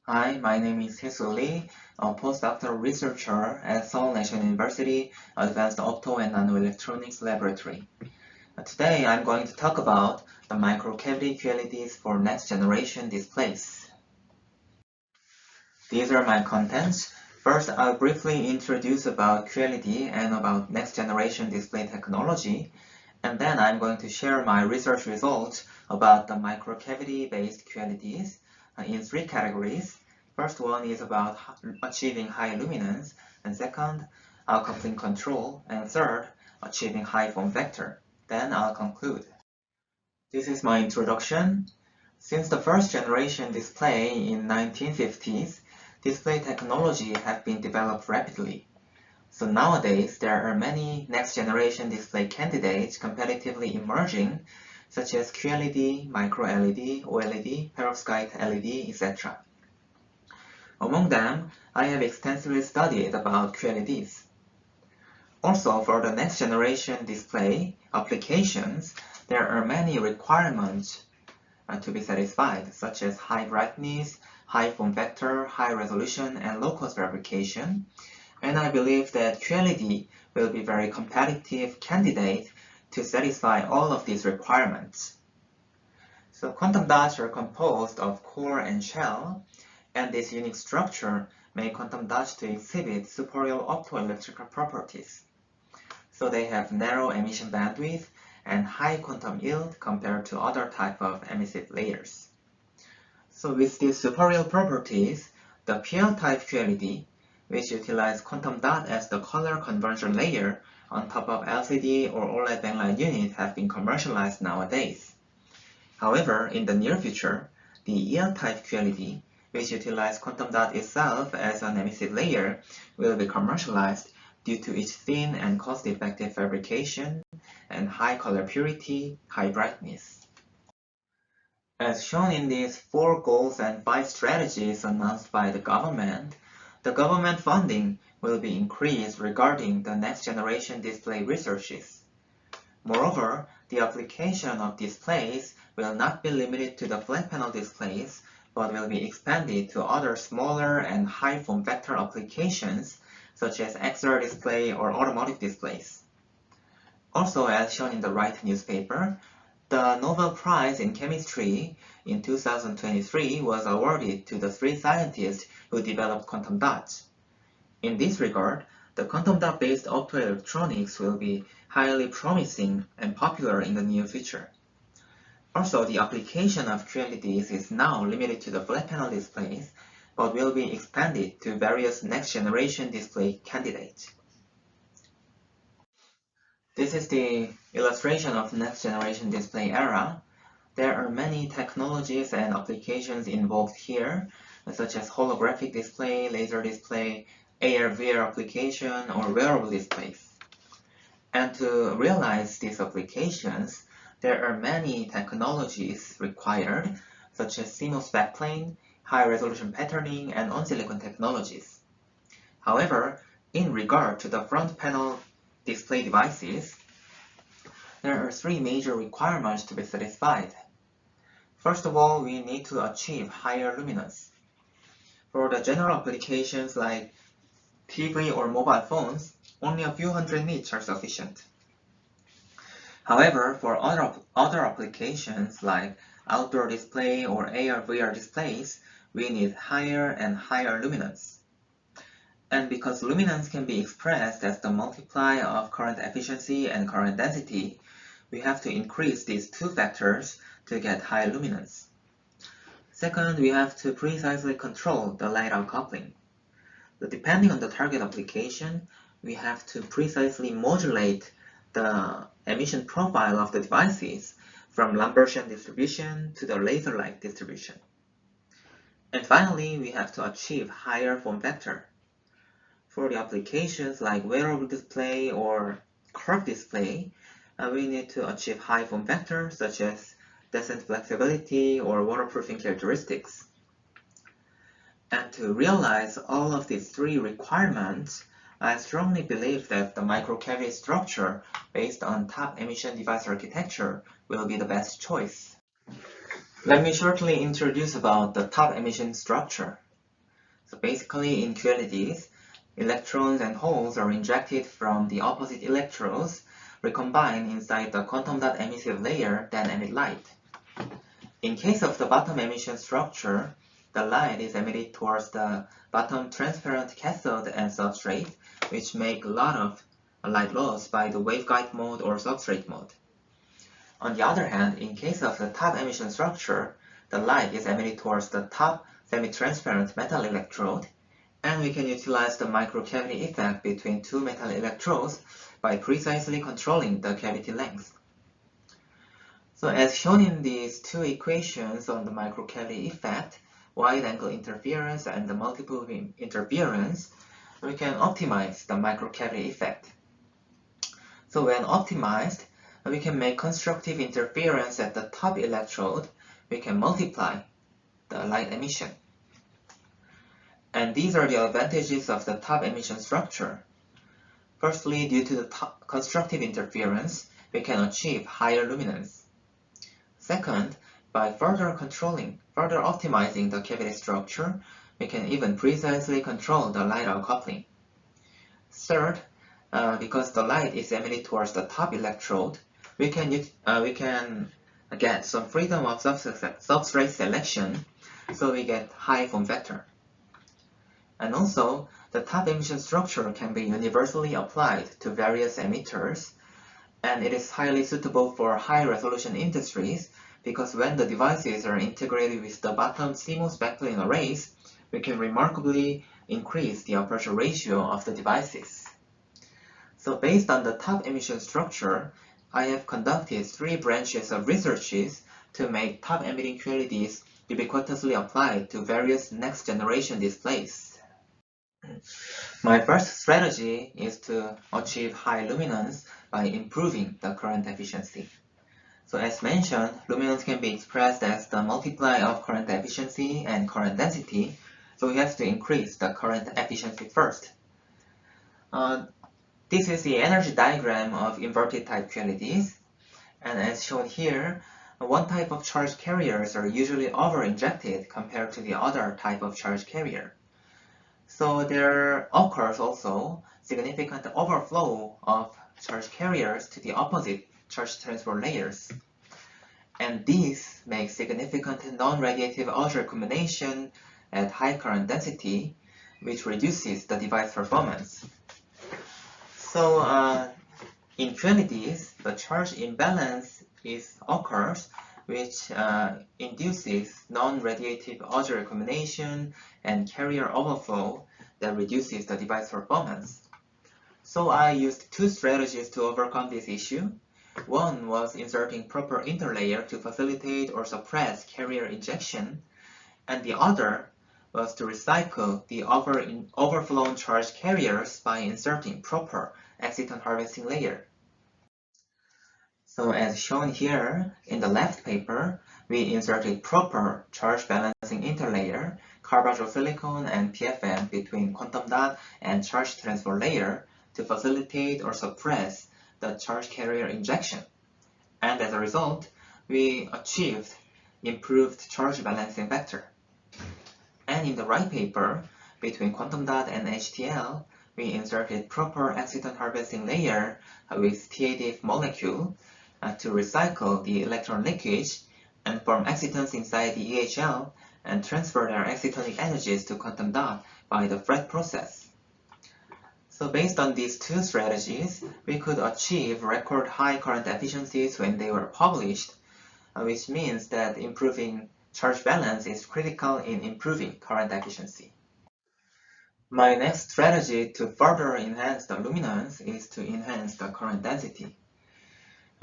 Hi, my name is Taesoo, a postdoctoral researcher at Seoul National University Advanced Opto and Nanoelectronics Laboratory. Today, I'm going to talk about the microcavity QLEDs for next-generation displays. These are my contents. First, I'll briefly introduce about QLED and about next-generation display technology, and then I'm going to share my research results about the microcavity-based QLEDs in three categories. First one is about achieving high luminance, and second, coupling control, and third, achieving high form factor. Then I'll conclude. This is my introduction. Since the first generation display in 1950s, display technology have been developed rapidly. So nowadays, there are many next-generation display candidates competitively emerging, such as QLED, Micro-LED, OLED, perovskite LED, etc. Among them, I have extensively studied about QLEDs. Also, for the next-generation display applications, there are many requirements to be satisfied, such as high brightness, high form factor, high resolution, and low-cost fabrication. And I believe that QLED will be a very competitive candidate to satisfy all of these requirements. So quantum dots are composed of core and shell, and this unique structure makes quantum dots to exhibit superior optoelectrical properties. So they have narrow emission bandwidth and high quantum yield compared to other type of emissive layers. So with these superior properties, the PL-type QLED, which utilize quantum dot as the color conversion layer on top of LCD or OLED backlight unit, have been commercialized nowadays. However, in the near future, the EL-type QLED, which utilize quantum dot itself as an emissive layer, will be commercialized due to its thin and cost-effective fabrication and high color purity, high brightness. As shown in these 4 goals and 5 strategies announced by the government funding will be increased regarding the next generation display researches. Moreover, the application of displays will not be limited to the flat panel displays, but will be expanded to other smaller and high form factor applications such as XR display or automotive displays. Also, as shown in the right newspaper, the Nobel Prize in Chemistry in 2023 was awarded to the 3 scientists who developed quantum dots. In this regard, the quantum dot-based optoelectronics will be highly promising and popular in the near future. Also, the application of QLEDs is now limited to the flat panel displays, but will be expanded to various next-generation display candidates. This is the illustration of next-generation display era. There are many technologies and applications involved here, such as holographic display, laser display, AR/VR application, or wearable displays. And to realize these applications, there are many technologies required, such as CMOS backplane, high-resolution patterning, and on-silicon technologies. However, in regard to the front panel display devices, there are 3 major requirements to be satisfied. First of all, we need to achieve higher luminance. For the general applications like TV or mobile phones, only a few hundred nits are sufficient. However, for other applications like outdoor display or AR/VR displays, we need higher and higher luminance. And because luminance can be expressed as the multiply of current efficiency and current density, we have to increase these 2 factors to get high luminance. Second, we have to precisely control the light-out coupling. So depending on the target application, we have to precisely modulate the emission profile of the devices from Lambertian distribution to the laser-like distribution. And finally, we have to achieve higher form factor. For the applications like wearable display or curved display, we need to achieve high form factor such as decent flexibility or waterproofing characteristics. And to realize all of these 3 requirements, I strongly believe that the microcavity structure based on top emission device architecture will be the best choice. Let me shortly introduce about the top emission structure. So basically in QLEDs, electrons and holes are injected from the opposite electrodes, recombine inside the quantum dot emissive layer, then emit light. In case of the bottom emission structure, the light is emitted towards the bottom transparent cathode and substrate, which make a lot of light loss by the waveguide mode or substrate mode. On the other hand, in case of the top emission structure, the light is emitted towards the top semi-transparent metal electrode, and we can utilize the microcavity effect between two metal electrodes by precisely controlling the cavity length. So as shown in these two equations on the microcavity effect, wide-angle interference and the multiple beam interference, we can optimize the microcavity effect. So when optimized, we can make constructive interference at the top electrode. We can multiply the light emission. And these are the advantages of the top emission structure. Firstly, due to the constructive interference, we can achieve higher luminance. Second, by further optimizing the cavity structure, we can even precisely control the light outcoupling. Third, because the light is emitted towards the top electrode, we can get some freedom of substrate selection, so we get high form factor. And also, the top emission structure can be universally applied to various emitters, and it is highly suitable for high-resolution industries because when the devices are integrated with the bottom CMOS backplane arrays, we can remarkably increase the aperture ratio of the devices. So based on the top emission structure, I have conducted 3 branches of researches to make top emitting QLEDs ubiquitously applied to various next-generation displays. My first strategy is to achieve high luminance by improving the current efficiency. So as mentioned, luminance can be expressed as the multiply of current efficiency and current density, so we have to increase the current efficiency first. This is the energy diagram of inverted type QLEDs, and as shown here, one type of charge carriers are usually over-injected compared to the other type of charge carrier. So there occurs also significant overflow of charge carriers to the opposite charge transfer layers. And this makes significant non-radiative Auger combination at high current density, which reduces the device performance. So in QLEDs, the charge imbalance occurs, which induces non-radiative Auger recombination and carrier overflow that reduces the device performance. So I used 2 strategies to overcome this issue. One was inserting proper interlayer to facilitate or suppress carrier injection, and the other was to recycle the overflown charge carriers by inserting proper exciton harvesting layer. So as shown here in the left paper, we inserted proper charge balancing interlayer, carbazole silicon and PFM between quantum dot and charge transfer layer to facilitate or suppress the charge carrier injection. And as a result, we achieved improved charge balancing factor. And in the right paper, between quantum dot and HTL, we inserted proper exciton harvesting layer with TADF molecule to recycle the electron leakage and form excitons inside the EHL and transfer their excitonic energies to quantum dot by the FRET process. So based on these 2 strategies, we could achieve record high current efficiencies when they were published, which means that improving charge balance is critical in improving current efficiency. My next strategy to further enhance the luminance is to enhance the current density.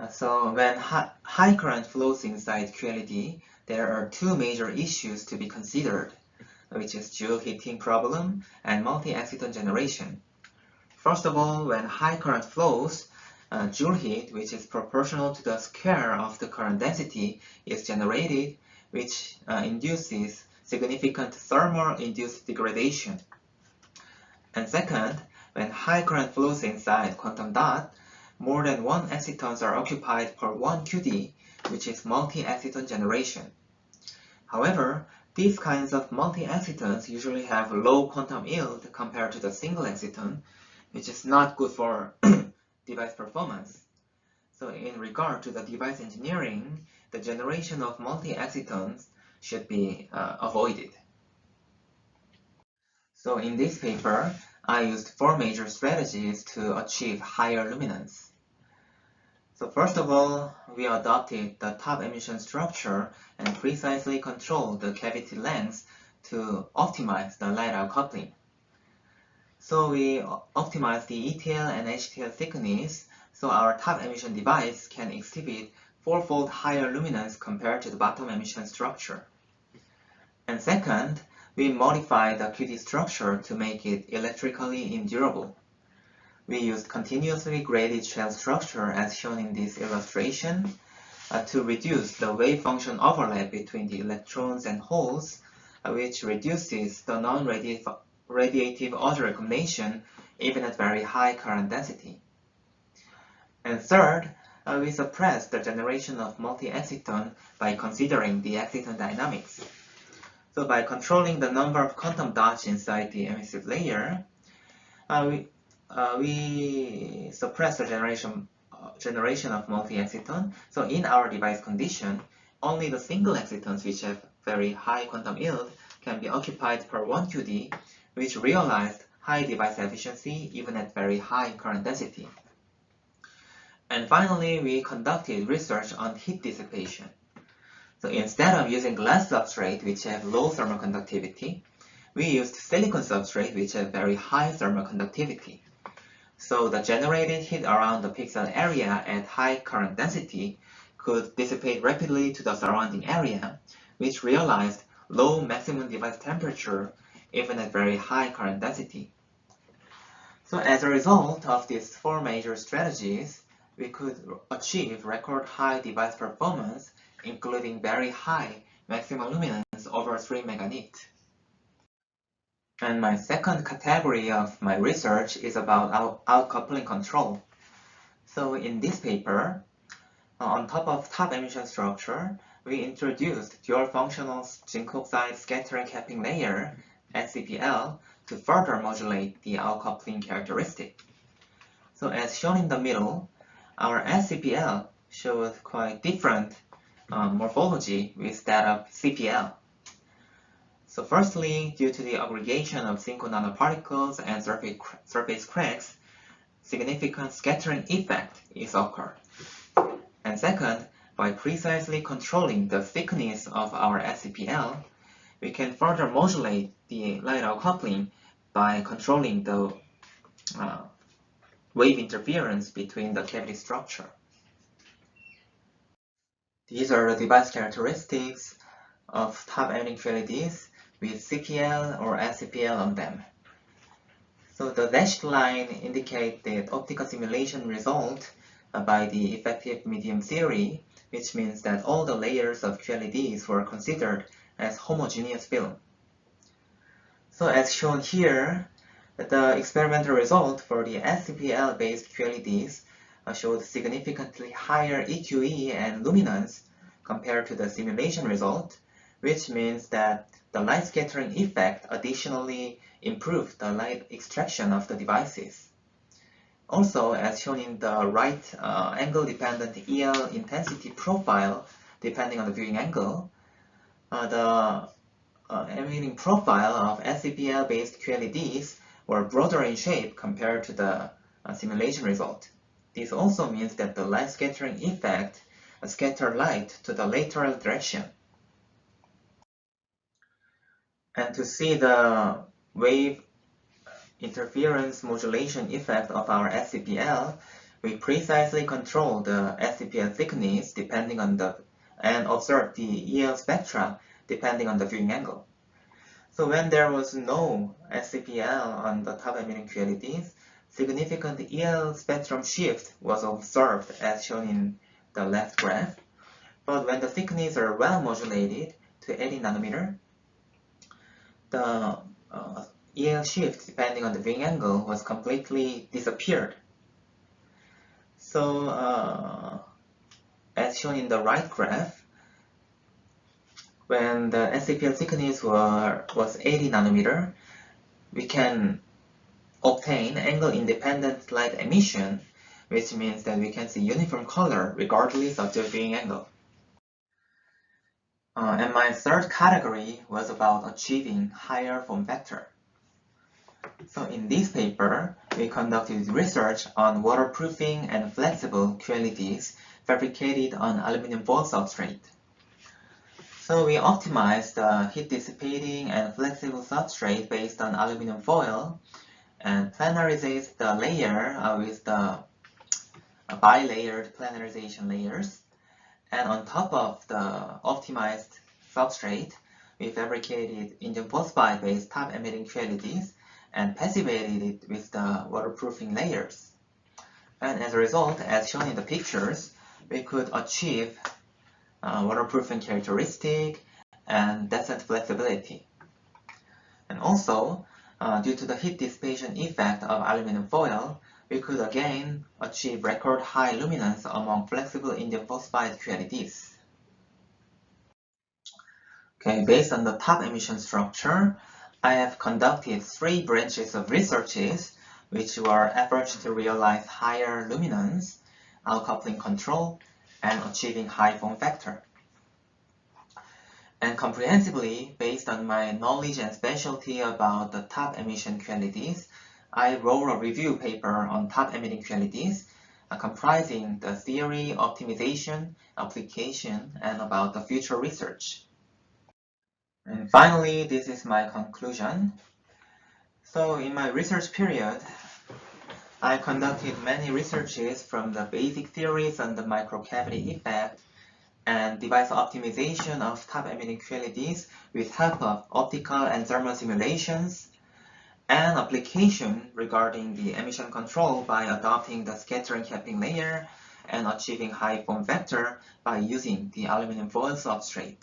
So when high current flows inside QLED, there are 2 major issues to be considered, which is Joule heating problem and multi-exciton generation. First of all, when high current flows, Joule heat, which is proportional to the square of the current density, is generated, which induces significant thermal induced degradation. And second, when high current flows inside quantum dot, more than 1 excitons are occupied per 1 QD, which is multi-exciton generation. However, These kinds of multi-excitons usually have low quantum yield compared to the single exciton, which is not good for device performance. So in regard to the device engineering, the generation of multi-excitons should be avoided. So in this paper, I used 4 major strategies to achieve higher luminance. So first of all, we adopted the top emission structure and precisely controlled the cavity length to optimize the light-out coupling. So we optimized the ETL and HTL thickness so our top emission device can exhibit 4-fold higher luminance compared to the bottom emission structure. And second, we modified the QD structure to make it electrically endurable. We used continuously graded shell structure as shown in this illustration to reduce the wave function overlap between the electrons and holes, which reduces the non-radiative auto recombination even at very high current density. And third, we suppressed the generation of multi-exciton by considering the exciton dynamics. So by controlling the number of quantum dots inside the emissive layer, we suppress the generation of multi-exciton. So in our device condition, only the single excitons which have very high quantum yield can be occupied per 1 QD, which realized high device efficiency even at very high current density. And finally, we conducted research on heat dissipation. So instead of using glass substrate which have low thermal conductivity, we used silicon substrate which have very high thermal conductivity. So the generated heat around the pixel area at high current density could dissipate rapidly to the surrounding area, which realized low maximum device temperature even at very high current density. So as a result of these 4 major strategies, we could achieve record high device performance, including very high maximum luminance over 3 meganit. And my second category of my research is about outcoupling control. So in this paper, on top of top emission structure, we introduced dual functional zinc oxide scattering capping layer, SCPL, to further modulate the outcoupling characteristic. So as shown in the middle, our SCPL shows quite different morphology with that of CPL. So firstly, due to the aggregation of zinc nanoparticles and surface cracks, significant scattering effect is occurred. And second, by precisely controlling the thickness of our SCPL, we can further modulate the light-out coupling by controlling the wave interference between the cavity structure. These are the device characteristics of top emitting QLEDs with CPL or SCPL on them. So the dashed line indicates the optical simulation result by the effective medium theory, which means that all the layers of QLEDs were considered as homogeneous film. So as shown here, the experimental result for the SCPL-based QLEDs showed significantly higher EQE and luminance compared to the simulation result, which means that the light scattering effect additionally improved the light extraction of the devices. Also, as shown in the right angle-dependent EL intensity profile, depending on the viewing angle, the emitting profile of SCPL-based QLEDs were broader in shape compared to the simulation result. This also means that the light scattering effect scattered light to the lateral direction. And to see the wave interference modulation effect of our SCPL, we precisely control the SCPL thickness depending on and observe the EL spectra depending on the viewing angle. So when there was no SCPL on the top emitting QLEDs, significant EL spectrum shift was observed as shown in the left graph. But when the thickness are well modulated to 80 nanometer, the EL shift depending on the viewing angle was completely disappeared. So as shown in the right graph, when the SCPL thickness was 80 nanometer, we can obtain angle-independent light emission, which means that we can see uniform color regardless of the viewing angle. And my third category was about achieving higher form factor. So in this paper, we conducted research on waterproofing and flexible QLEDs fabricated on aluminum foil substrate. So we optimized the heat dissipating and flexible substrate based on aluminum foil and planarized the layer with the bi-layered planarization layers. And on top of the optimized substrate, we fabricated indium phosphide-based top-emitting QLEDs and passivated it with the waterproofing layers. And as a result, as shown in the pictures, we could achieve waterproofing characteristic and decent flexibility. And also, due to the heat dissipation effect of aluminum foil, we could again achieve record high luminance among flexible indium phosphide QLEDs. Okay, based on the top emission structure, I have conducted 3 branches of researches which were efforts to realize higher luminance, outcoupling control, and achieving high form factor. And comprehensively, based on my knowledge and specialty about the top emission QLEDs, I wrote a review paper on top emitting QLEDs, comprising the theory, optimization, application, and about the future research. And finally, this is my conclusion. So in my research period, I conducted many researches from the basic theories on the microcavity effect and device optimization of top emitting QLEDs with help of optical and thermal simulations, and application regarding the emission control by adopting the scattering capping layer and achieving high form factor by using the aluminum foil substrate.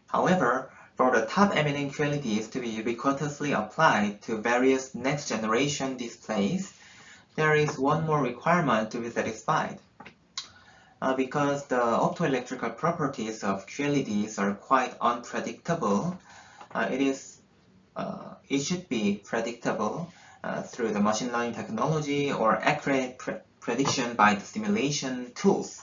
However, for the top emitting QLEDs to be ubiquitously applied to various next generation displays, there is one more requirement to be satisfied. Because the optoelectrical properties of QLEDs are quite unpredictable, it should be predictable through the machine learning technology or accurate prediction by the simulation tools.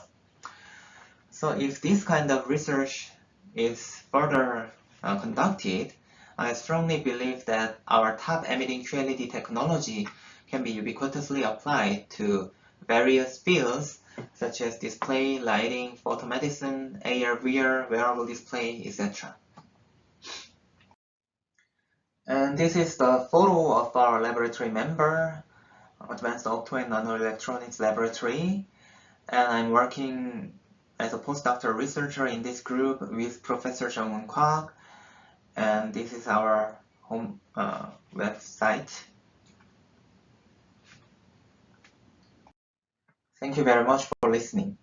So if this kind of research is further conducted, I strongly believe that our top emitting QLED technology can be ubiquitously applied to various fields such as display, lighting, photomedicine, AR, VR, wearable display, etc. And this is the photo of our laboratory member, Advanced Opto and Nanoelectronics Laboratory. And I'm working as a postdoctoral researcher in this group with Professor Jung-Eun Kwak. And this is our home website. Thank you very much for listening.